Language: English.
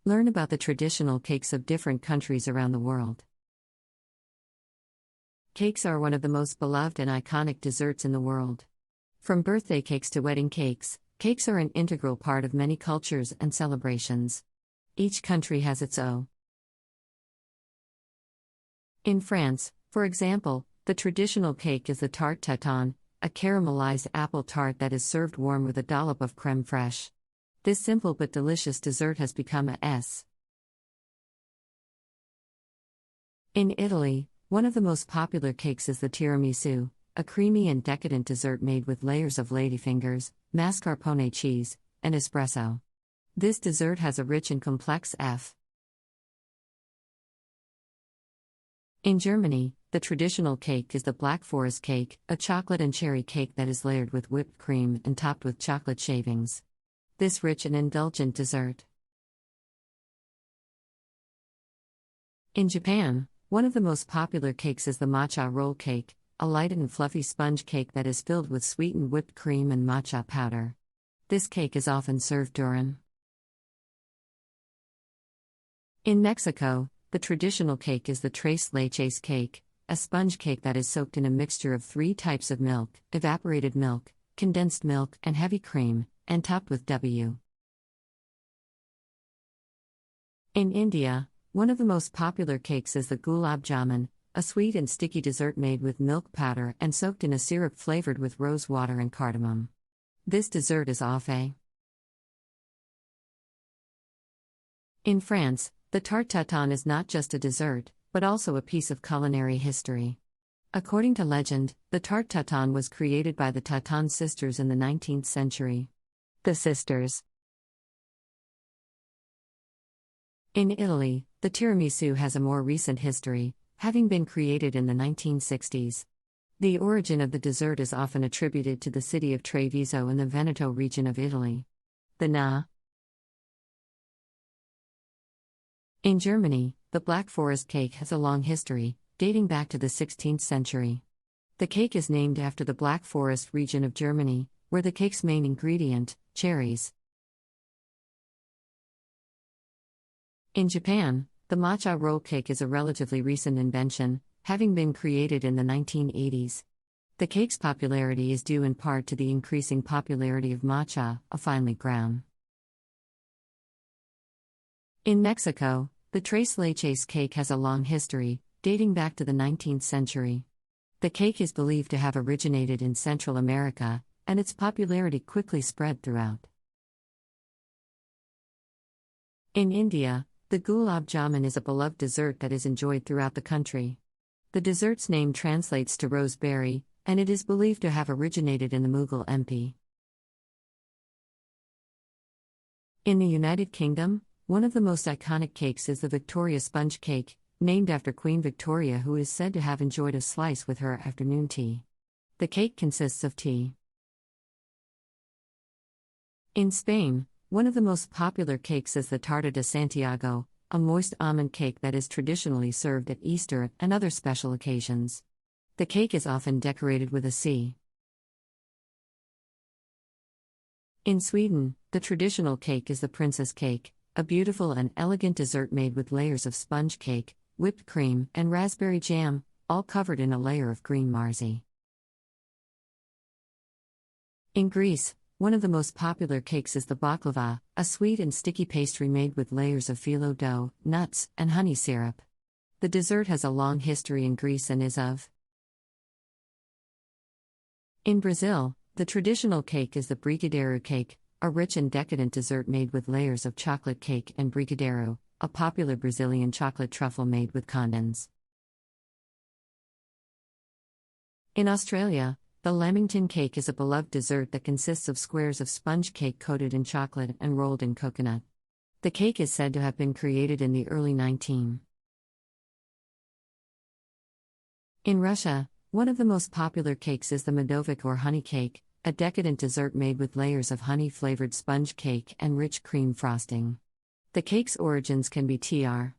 Learn about the traditional cakes of different countries around the world. Cakes are one of the most beloved and iconic desserts in the world. From birthday cakes to wedding cakes, cakes are an integral part of many cultures and celebrations. Each country has its own. In France, for example, the traditional cake is the tarte tatin, a caramelized apple tart that is served warm with a dollop of crème fraîche. This simple but delicious dessert has become a S. In Italy, one of the most popular cakes is the tiramisu, a creamy and decadent dessert made with layers of ladyfingers, mascarpone cheese, and espresso. This dessert has a rich and complex F. In Germany, the traditional cake is the Black Forest cake, a chocolate and cherry cake that is layered with whipped cream and topped with chocolate shavings. This rich and indulgent dessert. In Japan, one of the most popular cakes is the matcha roll cake, a light and fluffy sponge cake that is filled with sweetened whipped cream and matcha powder. This cake is often served during. In Mexico, the traditional cake is the tres leches cake, a sponge cake that is soaked in a mixture of 3 types of milk, evaporated milk, condensed milk, and heavy cream, and topped with W. In India, one of the most popular cakes is the gulab jamun, a sweet and sticky dessert made with milk powder and soaked in a syrup flavored with rose water and cardamom. This dessert is often. In France, the tarte tatin is not just a dessert, but also a piece of culinary history. According to legend, the tarte tatin was created by the Tatin sisters in the 19th century. The sisters. In Italy, the tiramisu has a more recent history, having been created in the 1960s. The origin of the dessert is often attributed to the city of Treviso in the Veneto region of Italy. In Germany, the Black Forest cake has a long history, dating back to the 16th century. The cake is named after the Black Forest region of Germany, where the cake's main ingredient, cherries. In Japan, the matcha roll cake is a relatively recent invention, having been created in the 1980s. The cake's popularity is due in part to the increasing popularity of matcha, a finely ground. In Mexico, the tres leches cake has a long history, dating back to the 19th century. The cake is believed to have originated in Central America, and its popularity quickly spread throughout. In India, the gulab jamun is a beloved dessert that is enjoyed throughout the country. The dessert's name translates to roseberry, and it is believed to have originated in the Mughal Empire. In the United Kingdom, one of the most iconic cakes is the Victoria sponge cake, named after Queen Victoria, who is said to have enjoyed a slice with her afternoon tea. The cake consists of tea. In Spain, one of the most popular cakes is the tarta de Santiago, a moist almond cake that is traditionally served at Easter and other special occasions. The cake is often decorated with a C. In Sweden, the traditional cake is the princess cake, a beautiful and elegant dessert made with layers of sponge cake, whipped cream, and raspberry jam, all covered in a layer of green marzi. In Greece, one of the most popular cakes is the baklava, a sweet and sticky pastry made with layers of phyllo dough, nuts, and honey syrup. The dessert has a long history in Greece and is of. In Brazil, the traditional cake is the brigadeiro cake, a rich and decadent dessert made with layers of chocolate cake and brigadeiro, a popular Brazilian chocolate truffle made with condens. In Australia, the Lamington cake is a beloved dessert that consists of squares of sponge cake coated in chocolate and rolled in coconut. The cake is said to have been created in the early 19th. In Russia, one of the most popular cakes is the medovik or honey cake, a decadent dessert made with layers of honey-flavored sponge cake and rich cream frosting. The cake's origins can be tr.